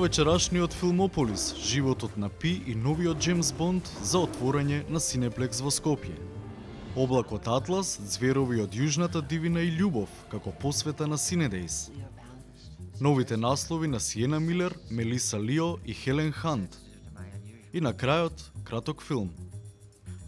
вечерашниот Филмополис, животот на Пи и новиот Джеймс Бонд за отворање на Синеплекс во Скопје. Облакот Атлас, зверови од Јужната дивина и љубов, како посвета на Синедејс. Новите наслови на Сиена Милер, Мелиса Лио и Хелен Хант. И на крајот, краток филм.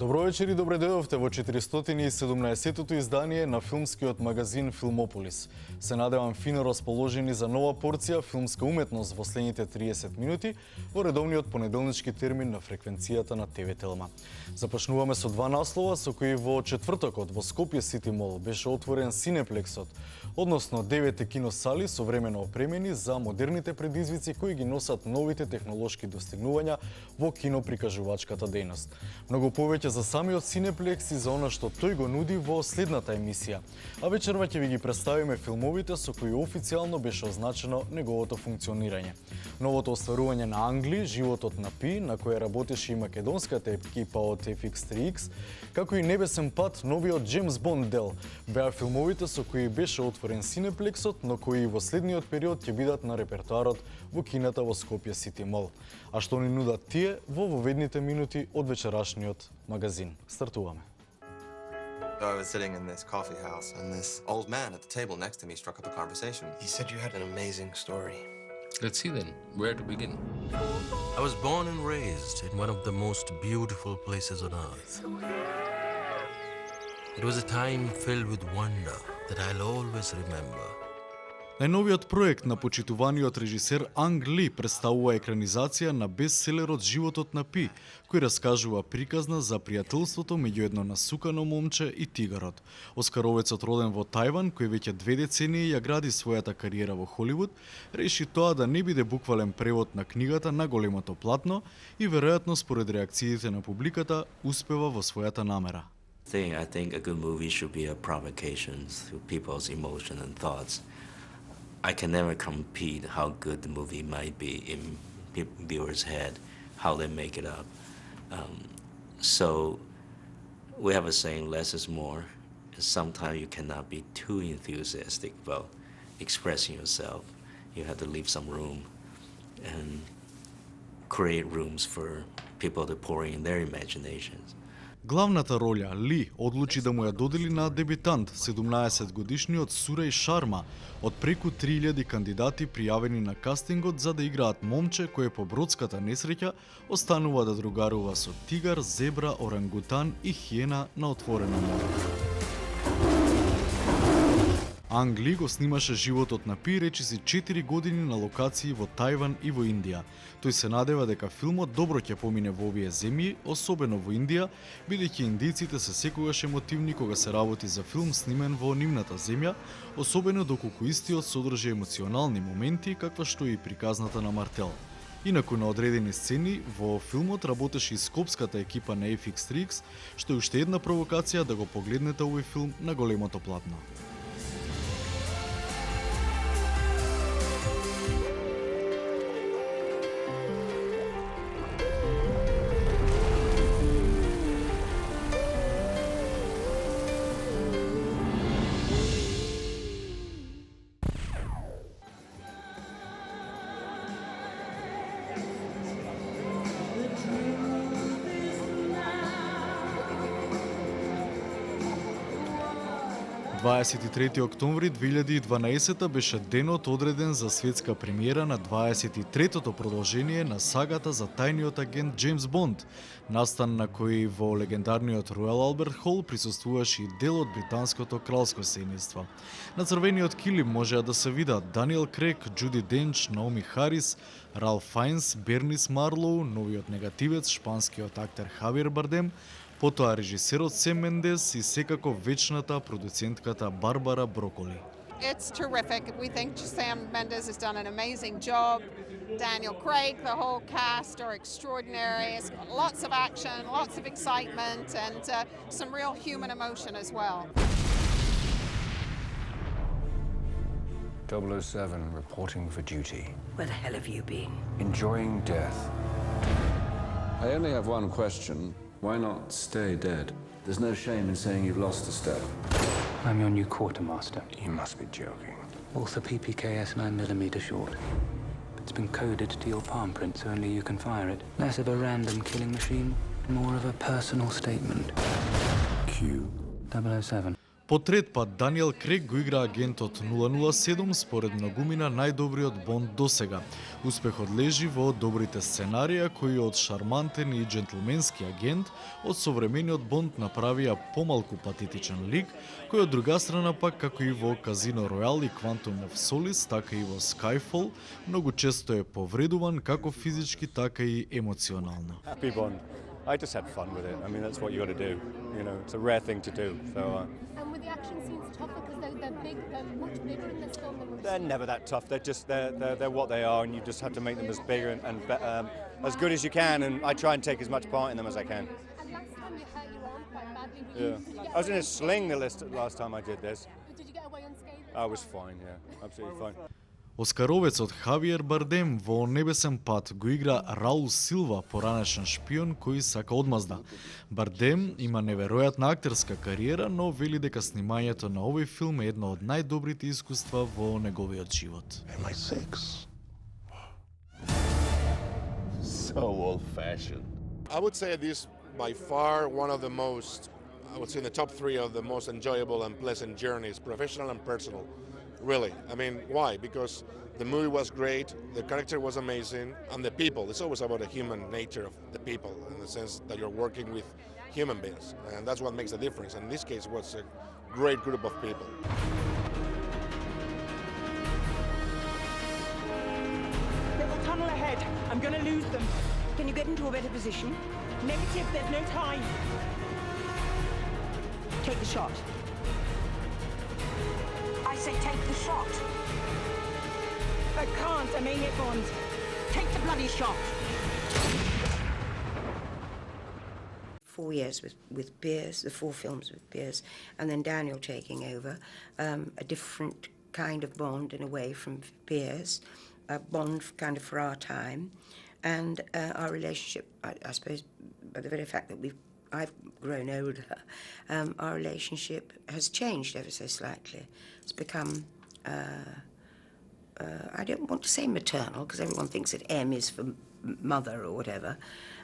Добро вечер и добре дојдовте во 417-тото издание на филмскиот магазин Филмополис. Се надевам фино расположени за нова порција филмска уметност во следните 30 минути во редовниот понеделнички термин на фреквенцијата на ТВ Телма. Започнуваме со два наслова со кои во четвртокот во Скопје Сити Мол беше отворен Синеплексот, односно 9 киносали современо опремени за модерните предизвици кои ги носат новите технолошки достигнувања во киноприкажувачката дејност. Многу повеќе за самиот Синеплекс и за она што тој го нуди во следната емисија. А вечерва ќе ви ги представиме филмовите со кои официјално беше означено неговото функционирање. Новото остварување на Англи, животот на Пи, на која работеше и македонската екипа од FX3X, како и Небесен пат, новиот Джеймс Бонд дел, беа филмовите со кои беше отворен Синеплексот, но кои во следниот период ќе бидат на репертоарот во кината во Скопје Сити Мол. А што ни нудат тие во воведните минути од вечерашниот магазин. Стартуваме. I was sitting in this coffee house, and this old man at the table next to me struck up a conversation. He said you had an amazing story. Let's see then, where to begin? I was born and raised in one of the most beautiful places on earth. It was a time filled with wonder that I'll always remember. Најновиот проект на почитуваниот режисер Анг Ли представува екранизација на бестселерот Животот на Пи, кој раскажува приказна за пријателството меѓу едно насукано момче и тигарот. Оскаровецот роден во Тајван, кој веќе 2 децении ја гради својата кариера во Холивуд, реши тоа да не биде буквален превод на книгата на големото платно и веројатно според реакциите на публиката успева во својата намера. I think a good movie should be a provocation to people's emotions and thoughts. I can never compete how good the movie might be in viewers' head, how they make it up. So we have a saying, less is more. Sometimes you cannot be too enthusiastic about expressing yourself. You have to leave some room and create rooms for people to pour in their imaginations. Главната роља Ли одлучи да му ја додели на дебютант, 17-годишниот Суреј Шарма, од преку 3000 кандидати пријавени на кастингот за да играат момче кое по бродската несреќа останува да другарува со тигар, зебра, орангутан и хиена на отворено море. Анг Ли го снимаше животот на Пи речиси 4 години на локации во Тајван и во Индија. Тој се надева дека филмот добро ќе помине во овие земји, особено во Индија, бидејќи индијците се секогаш емотивни кога се работи за филм снимен во нивната земја, особено доколку истиот содржи емоционални моменти, каква што и приказната на Мартел. Инаку на одредени сцени во филмот работеше и скопската екипа на FX3X, што е уште една провокација да го погледнете овој филм на големото платно. –23 октомври 2012 беше денот одреден за светска премиера на 23-тото продолжение на сагата за тајниот агент Джеймс Бонд, настан на кој во легендарниот Ројал Алберт Хол присуствуваше и дел од британското кралско семејство. На црвениот килим можеа да се видат Даниел Крейг, Џуди Денч, Наоми Харис, Ралф Фајнс, Бернис Марлоу, новиот негативец, шпанскиот актер Хавиер Бардем, потоа режисерот Сем Мендес и секако вечната продуцентката Барбара Броколи. It's terrific. We think Sam Mendes has done an amazing job. Daniel Craig, the whole cast are extraordinary. It's got lots of action, lots of excitement, and some real human emotion as well. 007 reporting for duty. Where the hell have you been? Enjoying death. I only have one question. Why not stay dead? There's no shame in saying you've lost a step. I'm your new quartermaster. You must be joking. Author PPKS 9mm short. It's been coded to your palm print so only you can fire it. Less of a random killing machine, more of a personal statement. Q. 007. По трет пат Даниел Крейг го игра агентот 007 според многумина најдобриот Бонд досега. Успехот лежи во добрите сценарија кои од шармантен и джентлменски агент од современиот Бонд направија помалку патетичен лик, кој од друга страна пак како и во Казино Ројал и Quantum of Solace, така и во Skyfall, многу често е повредуван како физички, така и емоционално. Happy Bond. I just had fun with it. I mean, that's what you got to do. You know, it's a rare thing to do. So. And were the action scenes tougher because they're big? They're much bigger in this film than we've They're seen. never that tough. They're what they are, and you just have to make them as bigger and as good as you can. And I try and take as much part in them as I can. And last time you hurt your arm quite badly. Were Yeah, you, did you get I was in away? a sling the last time I did this. Did you get away unscathed? I was fine. Yeah, absolutely fine. Оскаровецот Хавиер Бардем во Небесен пат го игра Раул Силва, поранешен шпион кој сака одмазда. Бардем има неверојатна актерска кариера, но вели дека снимањето на овој филм е едно од најдобрите искуства во неговиот живот. Am I 6? So old-fashioned. I would say this by far one of the most, I would say in the top 3 of the most enjoyable and pleasant journeys, professional and personal. Really. I mean, why? Because the movie was great, the character was amazing, and the people. It's always about the human nature of the people, in the sense that you're working with human beings, and that's what makes the difference. And in this case, it was a great group of people. Little tunnel ahead. I'm going to lose them. Can you get into a better position? Negative, there's no time. Take the shot. I say take the shot. I can't, I may hit Bond. Take the bloody shot. 4 years with Pierce, the 4 films with Pierce, and then Daniel taking over, a different kind of Bond in a way from Pierce, a Bond kind of for our time, and our relationship, I suppose, by the very fact that I've grown older, our relationship has changed ever so slightly. It's become, I don't want to say maternal, because everyone thinks that M is for mother or whatever,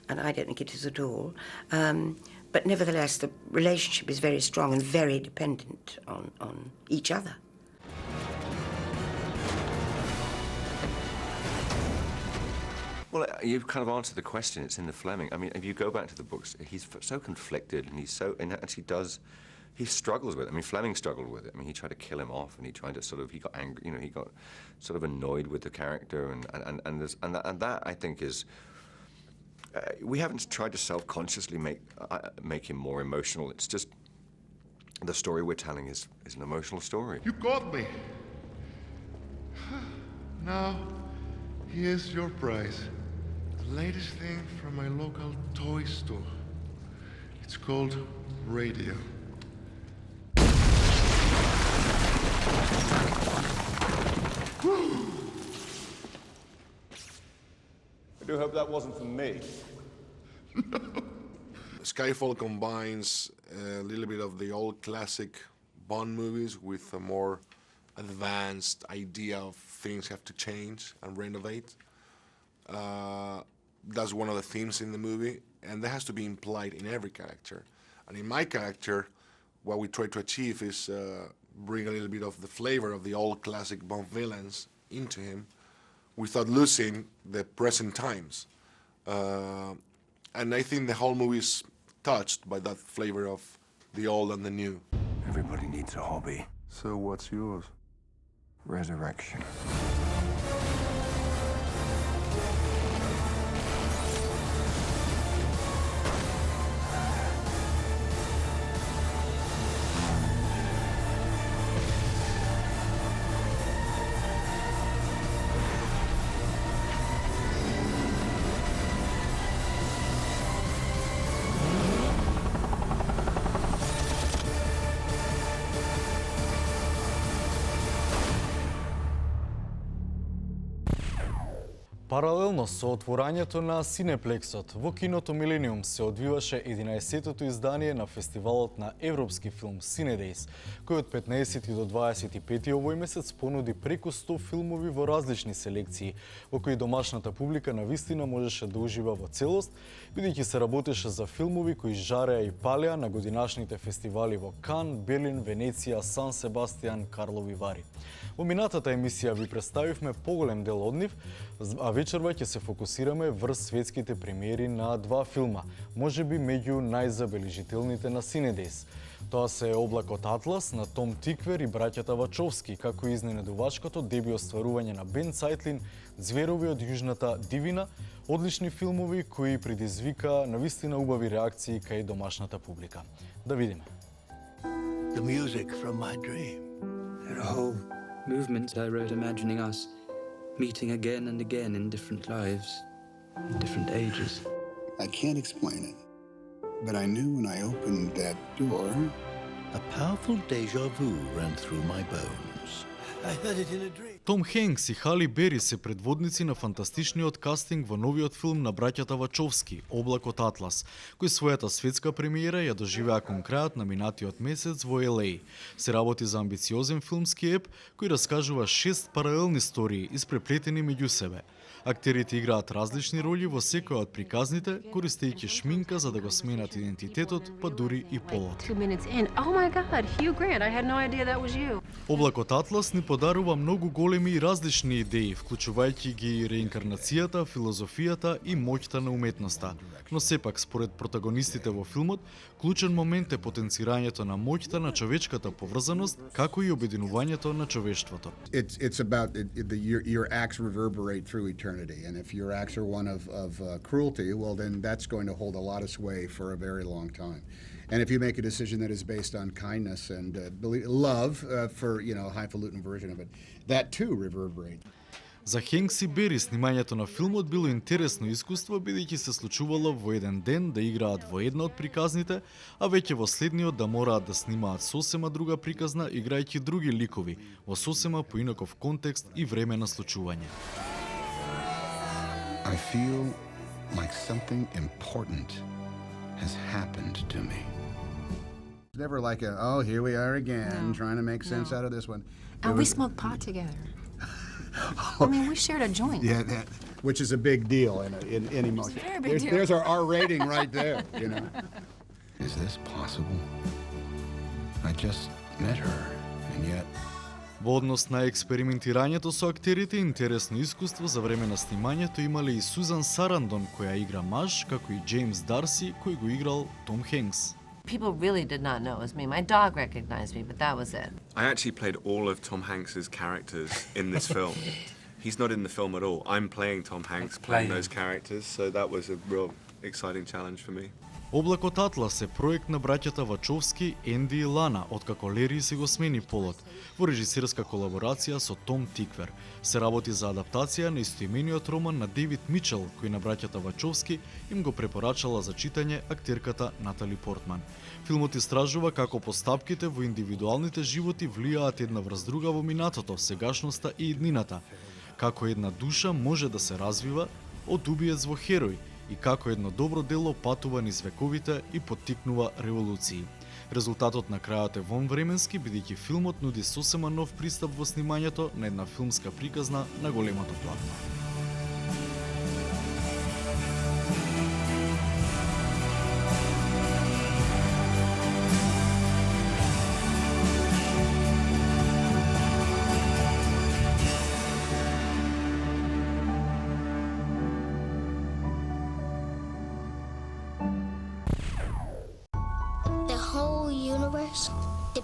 and I don't think it is at all. But nevertheless, the relationship is very strong and very dependent on each other. Well, you've kind of answered the question. It's in the Fleming. I mean, if you go back to the books, he's so conflicted, and he struggles with it. I mean, Fleming struggled with it. I mean, he tried to kill him off, and he got angry. You know, he got sort of annoyed with the character, and that I think is. We haven't tried to self-consciously make him more emotional. It's just the story we're telling is an emotional story. You got me. Now, here's your prize. The latest thing from my local toy store. It's called Radio. I do hope that wasn't for me. Skyfall combines a little bit of the old classic Bond movies with a more advanced idea of things have to change and renovate. That's one of the themes in the movie, and that has to be implied in every character. And in my character, what we try to achieve is bring a little bit of the flavor of the old classic Bond villains into him without losing the present times. And I think the whole movie is touched by that flavor of the old and the new. Everybody needs a hobby. So what's yours? Resurrection. Паралелно со отворањето на Синеплексот, во киното Милениум се одвиваше 11-тото издание на фестивалот на европски филм Cinedejs, кој од 15 до 25 овој месец понуди преку 100 филмови во различни селекции, во кои домашната публика навистина можеше да ужива во целост, бидејќи се работеше за филмови кои жареа и палеа на годинашните фестивали во Кан, Берлин, Венеција, Сан Себастијан, Карлови Вари. Во минатата емисија ви представивме поголем дел од нив, а вечерва ќе се фокусираме врз светските премиери на два филма, можеби меѓу најзабележителните на Cinedejs. Тоа се Облакот Атлас на Том Тиквер и браќата Вачовски, како и изненадувачкото деби остварување на Бен Цајтлин, Зверови од Јужната дивина, одлични филмови кои предизвика навистина убави реакции кај домашната публика. Да видиме. The music from my dream. There are whole movements I wrote imagining us meeting again and again in different lives, in different ages. I can't explain it, but I knew when I opened that door, a powerful deja vu ran through my bones. I heard it in a dream. Том Хенкс и Хали Бери се предводници на фантастичниот кастинг во новиот филм на браќата Вачовски, Облакот Атлас, кој својата светска премиера ја доживеа кон крајот на минатиот месец во LA. Се работи за амбициозен филмски еп кој раскажува 6 паралелни истории испреплетени меѓу себе. Актерите играат различни роли во секоја од приказните, користејќи шминка за да го сменат идентитетот, па дури и полот. 2 minutes in. Oh my God, Hugh Grant! I had no idea that was you. Облакот Атлас ни подарува многу големи и различни идеи, вклучувајќи ги реинкарнацијата, филозофијата и моќта на уметноста. Но сепак, според протагонистите во филмот, клучен момент е потенцирањето на моќта на човечката поврзаност, како и обединувањето на човештвото. It's about your acts reverberate through eternity, and if your acts are one of cruelty, well then that's going to hold a lot of sway for a very long time. And if you make a decision that is based on kindness and love, for highfalutin version of it, that too reverberates. За Хенкс и Бери снимањето на филмот било интересно искуство, бидејќи се случувало во еден ден да играат во една од приказните, а веќе во следниот да мораат да снимаат сосема друга приказна, играјќи други ликови, во сосема поинаков контекст и време на случување. I feel like something important has happened to me. It's never like here we are again, trying to make sense out of this one. And we smoked pot together. I mean, we shared a joint. Yeah, which is a big deal in any motion. Very big deal. There's our R rating right there, Is this possible? I just met her, and yet... Во однос на експериментирањето со актерите, интересно искуство за време на снимањето имале и Сузан Сарандон, која игра маж, како и Джеймс Дарси, кој го играл Том Хенкс. People really did not know it was me. My dog recognized me, but that was it. I actually played all of Tom Hanks's characters in this film. He's not in the film at all. I'm playing Tom Hanks, playing those characters, so that was a real exciting challenge for me. Облакот Атлас е проект на браќата Вачовски, Енди и Лана, откако Лери се го смени полот, во режисерска колаборација со Том Тиквер. Се работи за адаптација на истоимениот роман на Дейвид Мичел, кој на браќата Вачовски им го препорачала за читање актерката Натали Портман. Филмот истражува како постапките во индивидуалните животи влијаат една врз друга во минатото, сегашноста и иднината. Како една душа може да се развива од убиец во херој, и како едно добро дело патува низ вековите и поттикнува револуции. Резултатот на крајот е вонвременски, бидејќи филмот нуди сосема нов пристап во снимањето на една филмска приказна на големото платно.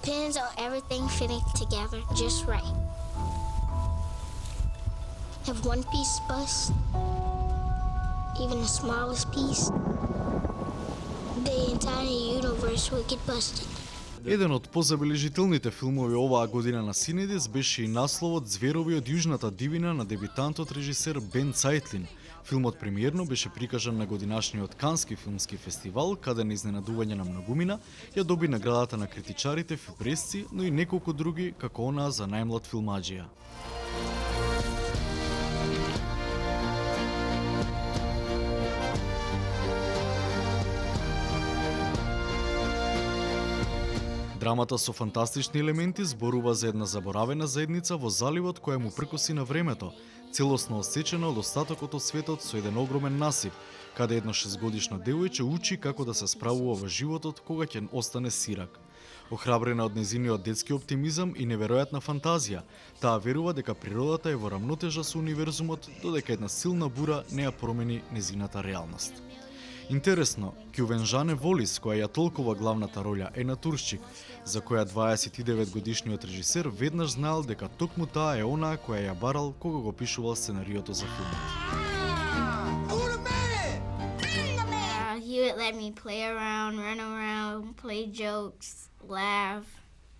Depends on everything fitting together just right. If one piece busts, even the smallest piece, the entire universe will get busted. Еден од позабележителните филмови оваа година на Cinedejs беше и насловот Зверови од Јужната дивина на дебютантот режисер Бен Цајтлин. Филмот премиерно беше прикажан на годинашниот Кански филмски фестивал, каде на изненадување на многумина ја доби наградата на критичарите Фибресци, но и неколку други, како онаа за најмлад филмаџија. Драмата со фантастични елементи зборува за една заборавена заедница во заливот која му прекоси на времето, целосно осечена од остатокот од светот со еден огромен насип, каде едно 6-годишно девојче учи како да се справува во животот кога ќе остане сирак. Охрабрена од незиниот детски оптимизам и неверојатна фантазија, таа верува дека природата е во рамнотежа со универзумот, додека една силна бура не ја промени незината реалност. Интересно, Кјувенжане Волис, која ја толкова главната роља Ена Туршчик, за која 29-годишниот режисер веднаш знаел дека токму таа е онаа која ја барал кога го пишувал сценариото за филмот. He would let me play around, run around, play jokes, laugh,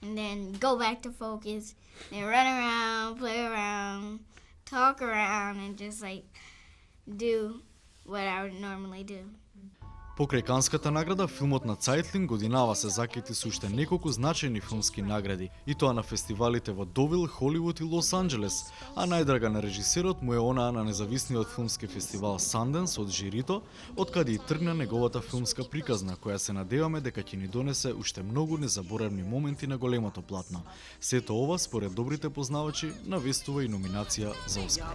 and then go back to focus, then run around, play around, talk around, and just like do what I would normally do. Покрај Канската награда, филмот на Цајтлин годинава се закити со уште неколку значајни филмски награди, и тоа на фестивалите во Довил, Холивуд и Лос Анџелес, а најдрага на режисерот му е онаа на независниот филмски фестивал Санденс од жирито, откаде и тргна неговата филмска приказна, која се надеваме дека ќе ни донесе уште многу незаборавни моменти на големото платно. Сето ова, според добрите познавачи, навестува и номинација за Оскар.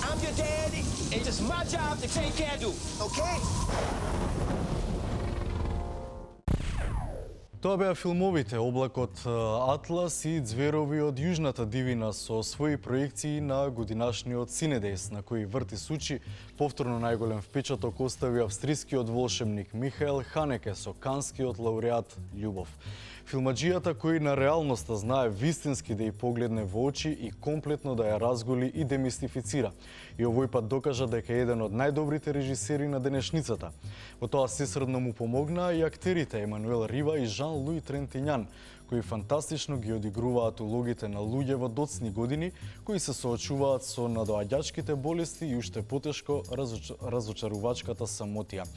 I'm your daddy, and it's my job to take care of you, okay? Тоа беа филмовите Облакот Атлас и Ѕверови од Јужната дивина со своји проекции на годинашниот Синедејс, на кои врти сучи повторно најголем впечаток остави австрискиот волшебник Михаел Ханеке со канскиот лауреат Љубов. Филмаджијата кој на реалноста знае вистински да ја погледне во очи и комплетно да ја разголи и демистифицира. И овој пат докажа дека е еден од најдобрите режисери на денешницата. Во тоа сесредно му помогнаа и актерите Емануел Рива и Жан-Луи Трентињан, кои фантастично ги одигруваат улогите на луѓе во доцни години, кои се соочуваат со надоаѓачките болести и уште потешко разочарувачката самотија.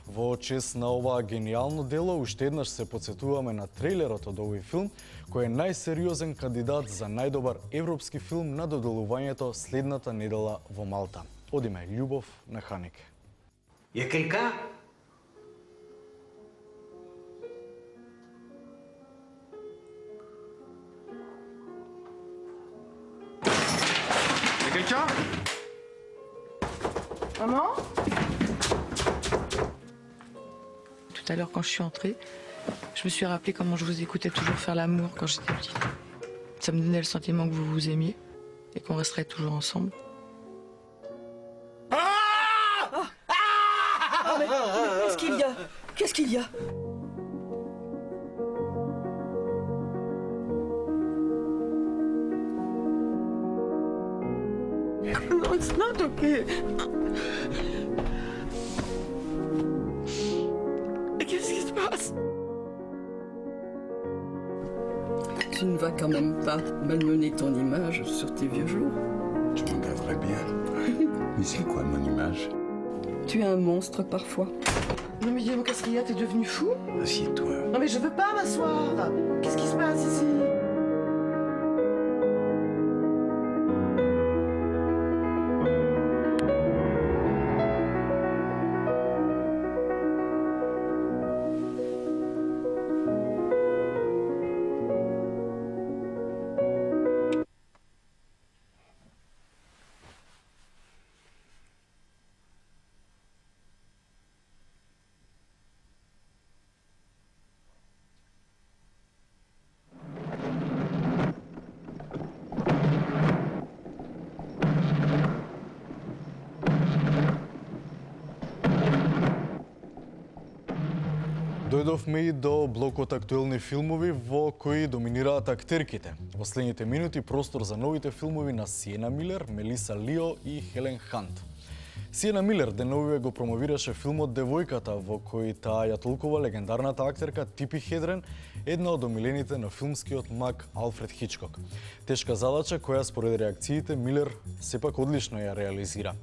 Во чест на оваа гениално дело, уште еднаш се потсетуваме на трейлерот од овој филм, кој е најсериозен кандидат за најдобар европски филм на доделувањето следната недела во Малта. Одиме, Љубов на Ханеке. Ја крика? Quelqu'un? Maman? Tout à l'heure, quand je suis entrée, je me suis rappelé comment je vous écoutais toujours faire l'amour quand j'étais petite. Ça me donnait le sentiment que vous vous aimiez et qu'on resterait toujours ensemble. Mais qu'est-ce qu'il y a? Qu'est-ce qu'il y a? No, it's not okay. Qu'est-ce qui se passe? Tu ne vas quand même pas malmener ton image sur tes vieux jours. Tu m'en garderais bien. Mais c'est quoi mon image? Tu es un monstre parfois. Non mais Guillaume, qu'est-ce qu'il y a? T'es devenu fou? Assieds-toi. Non mais je veux pas m'asseoir. Qu'est-ce qui se passe ici? Дојдовме и до блокот актуелни филмови во кои доминираат актерките. Во следните минути простор за новите филмови на Сиена Милер, Мелиса Лио и Хелен Хант. Сиена Милер деновиве го промовираше филмот Девојката, во кој таа ја толкува легендарната актерка Типи Хедрен, една од омилените на филмскиот маг Алфред Хичкок. Тешка задача која според реакциите Милер сепак одлично ја реализира.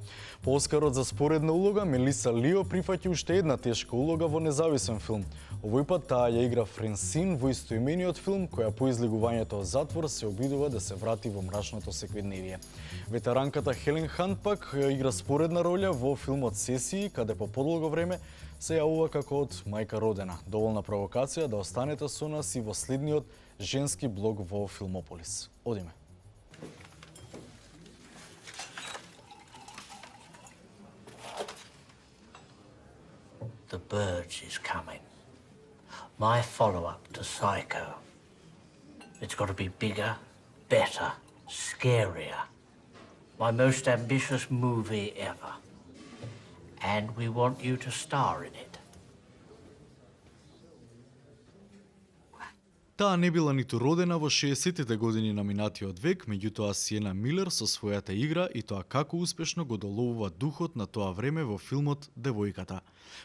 По Оскарот за споредна улога Мелиса Лио прифаќа уште една тешка улога во независен филм. Овој пат таа ја игра Френсин во истоимениот филм, која по излегувањето од затвор се обидува да се врати во мрачното секојдневие. Ветеранката Хелен Хант пак игра споредна роља роља во филмот Сесии, каде по подолго време се јавува како од мајка родена. Доволна провокација да останете со нас и во следниот женски блог во Филмополис. Одиме. The Birds is coming. My follow-up to Psycho. It's got to be bigger, better, scarier. My most ambitious movie ever. And we want you to star in it. Таа не била ниту родена во 60-тите години на минатиот век, меѓутоа Сиена Милер со својата игра и тоа како успешно го доловува духот на тоа време во филмот Девојката.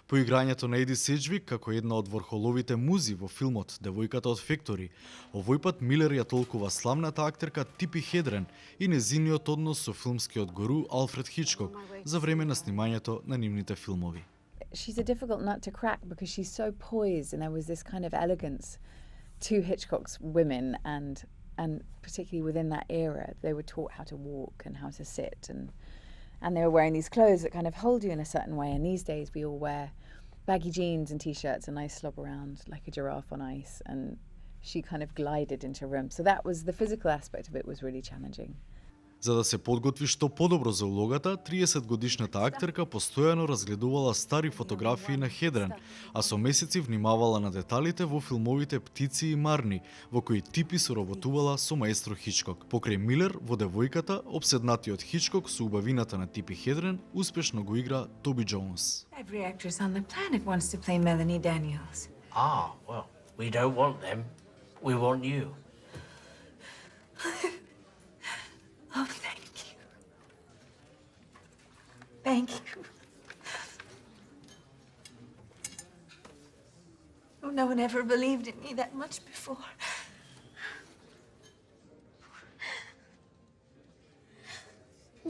По играњето на Еди Седжвик како една од врхоловите музи во филмот Девојката од Фектори, овој пат Милер ја толкува славната актерка Типи Хедрен и незиниот однос со филмскиот гуру Алфред Хичкок за време на снимањето на нивните филмови. She's a difficult nut to crack because she's so poised and there was this kind of elegance to Hitchcock's women and particularly within that era they were taught how to walk and how to sit and they were wearing these clothes that kind of hold you in a certain way, and these days we all wear baggy jeans and t-shirts and I slob around like a giraffe on ice, and she kind of glided into a room, so that was the physical aspect of it was really challenging. За да се подготви што подобро за улогата, 30-годишната актерка постојано разгледувала стари фотографии на Хедрен, а со месеци внимавала на деталите во филмовите Птици и Марни, во кои Типи соработувала со маестро Хичкок. Покрај Милер, во Девојката, обседнатиот Хичкок со убавината на Типи Хедрен, успешно го игра Тоби Джонс. Every actress on the planet wants to play Melanie Daniels. Ah, well, we don't want them. We want you. Oh, thank you. Thank you. Oh, no one ever believed in me that much before.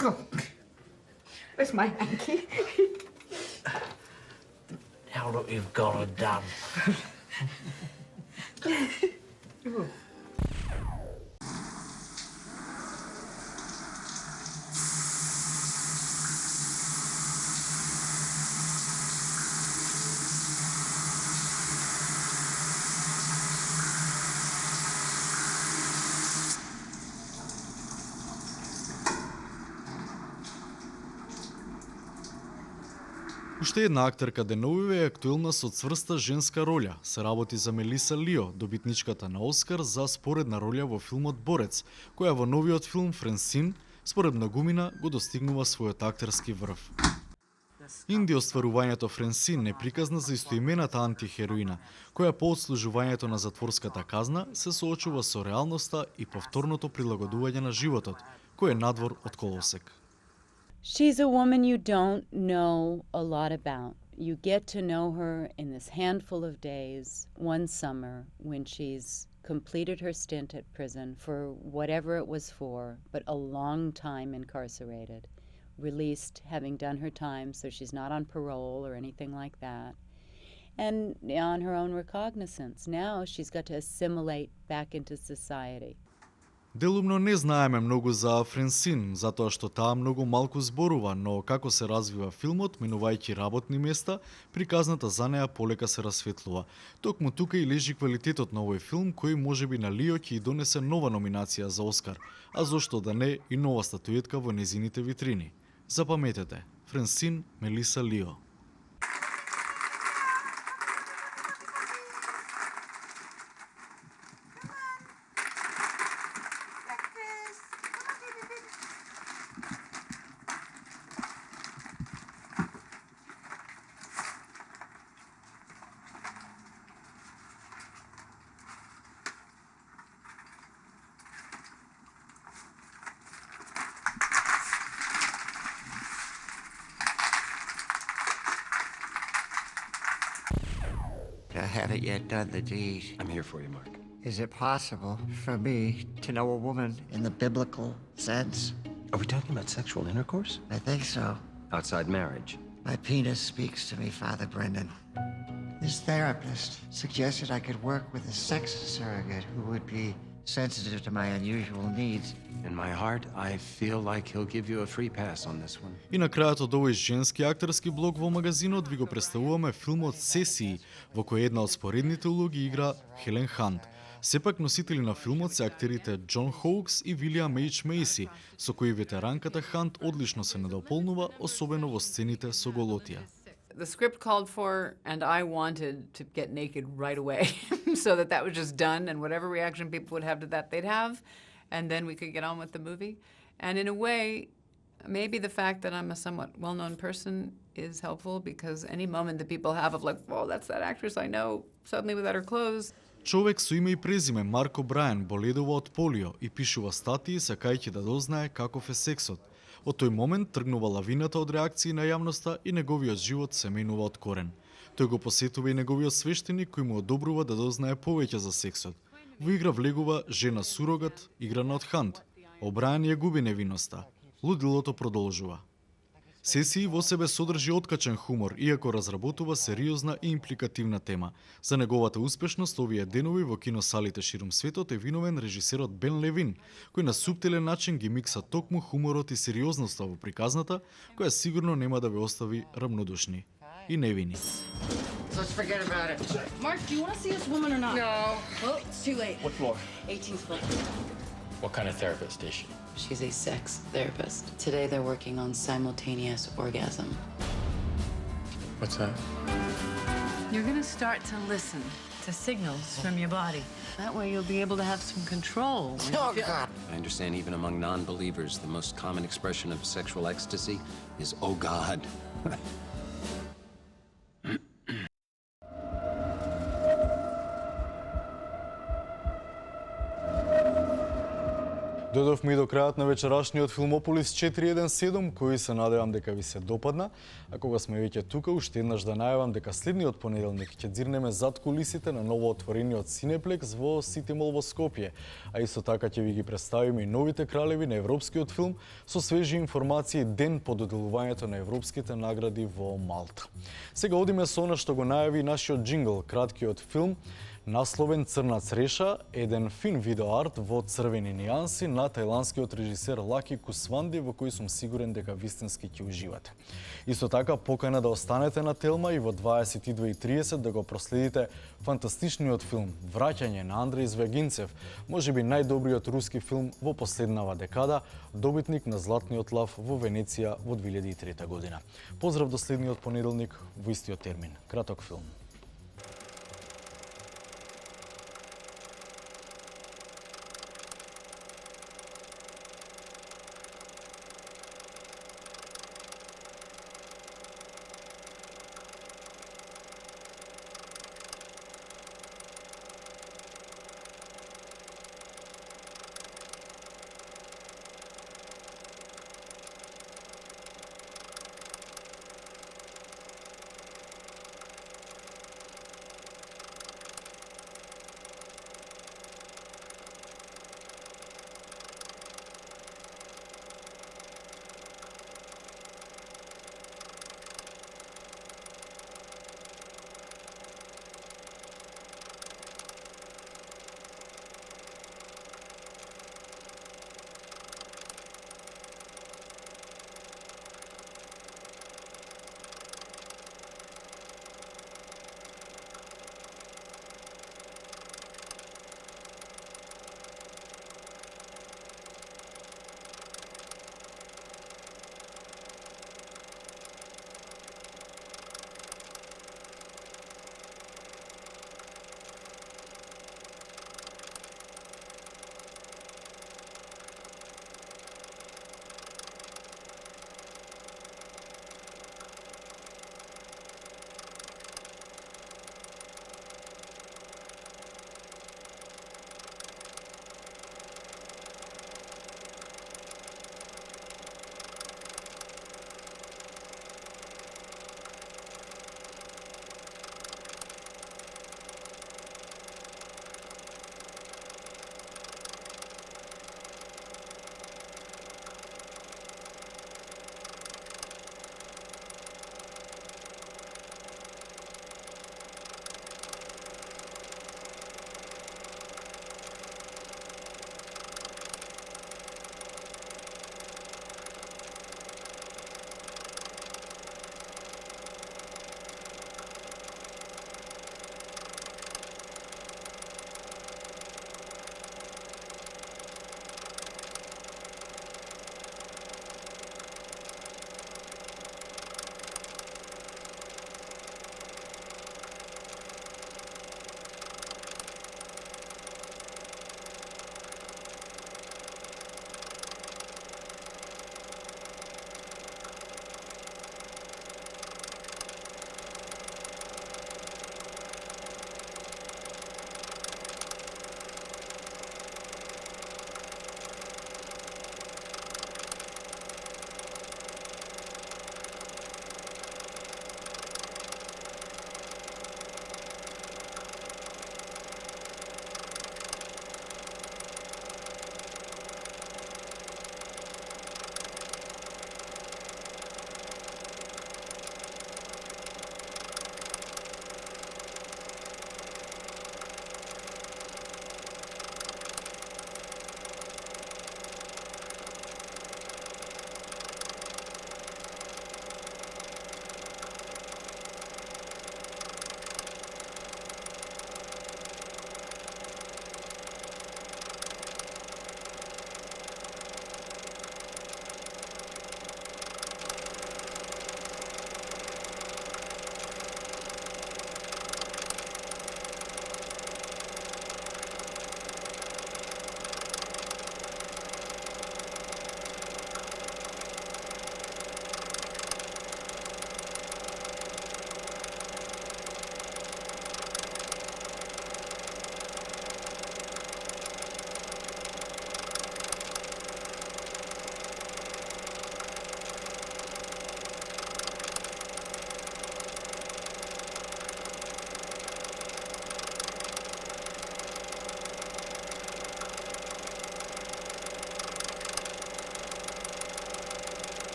Oh, where's my hanky? Now look, you've got her done. Oh. Уште една актерка деновиве е актуелна со цврста женска роља. Се работи за Мелиса Лио, добитничката на Оскар за споредна роља во филмот Борец, која во новиот филм Френсин, според многумина, го достигнува својот актерски врв. Инди остварувањето Френсин е приказна за истоимената антихероина, која по отслужувањето на затворската казна се соочува со реалноста и повторното прилагодување на животот, кој е надвор од колосек. She's a woman you don't know a lot about. You get to know her in this handful of days, one summer, when she's completed her stint at prison for whatever it was for, but a long time incarcerated, released having done her time, so she's not on parole or anything like that. And on her own recognizance, now she's got to assimilate back into society. Делумно не знаеме многу за Френсин, затоа што таа многу малку зборува, но како се развива филмот, минувајќи работни места, приказната за неа полека се расветлува. Токму тука и лежи квалитетот на овој филм, кој можеби на Лио ќе и донесе нова номинација за Оскар, а зошто да не и нова статуетка во незините витрини. Запаметете, Френсин, Мелиса Лио. I haven't yet done the deed. I'm here for you, Mark. Is it possible for me to know a woman in the biblical sense? Are we talking about sexual intercourse? I think so. Outside marriage? My penis speaks to me, Father Brendan. This therapist suggested I could work with a sex surrogate who would be sensitive to my unusual needs. In my heart, I feel like he'll give you a free pass on this one. И на крајот од овој женски актерски блок во магазинот ви го представуваме филмот Сесии, во кој една од споредните улоги игра Хелен Хант. Сепак носители на филмот се актерите Џон Хоукс и Вилијам Ејч Мейси, со кои ветеранката Хант одлично се надополнува, особено во сцените со голотија. The script called for, and I wanted to get naked right away, so that was just done, and whatever reaction people would have to that, they'd have, and then we could get on with the movie. And in a way, maybe the fact that I'm a somewhat well-known person is helpful, because any moment that people have of like, whoa, that's that actress I know, suddenly without her clothes. Човек со име и презиме Марко Брајан боледува од полио и пишува статии сакајќи да дознае каков е сексот. Од тој момент тргнува лавината од реакции на јавноста и неговиот живот се менува од корен. Тој го посетува и неговиот свештеник кој му одобрува да дознае повеќе за сексот. Во игра влегува жена сурогат, играна од Хант. Обрајан ја губи невиноста. Лудилото продолжува. Сесии во себе содржи откачен хумор, иако разработува сериозна и импликативна тема. За неговата успешност овие денови во киносалите ширум светот е виновен режисерот Бен Левин, кој на суптилен начин ги микса токму хуморот и сериозноста во приказната, која сигурно нема да ве остави рамнодушни и невини. Let's forget about it. Mark, do you want to see this woman or not? No. Well, it's too late. What floor? 18th floor. What kind of therapist is she? She's a sex therapist. Today they're working on simultaneous orgasm. What's that? You're going to start to listen to signals from your body. That way you'll be able to have some control. Oh, God. I understand even among non-believers, the most common expression of sexual ecstasy is, oh God. Дојдовме и до крајот на вечерашниот Филмополис 417, кој се надевам дека ви се допадна. А кога сме веќе тука, уште еднаш да најавам дека следниот понеделник ќе дзирнеме зад кулисите на новоотворениот Синеплекс во Сити Мол во Скопје. А исто така ќе ви ги представиме и новите кралеви на европскиот филм со свежи информации ден по доделувањето на европските награди во Малта. Сега одиме со она што го најави нашиот джингл, краткиот филм насловен Црна цреша, еден фин видеоарт во црвени нијанси на тајландскиот режисер Лаки Кусванди, во кој сум сигурен дека вистински ќе уживате. Исто така покана да останете на Телма и во 22:30 да го проследите фантастичниот филм Враќање на Андреј Звегинцев, можеби најдобриот руски филм во последнава декада, добитник на Златниот лав во Венеција во 2003 година. Поздрав до следниот понеделник во истиот термин. Краток филм.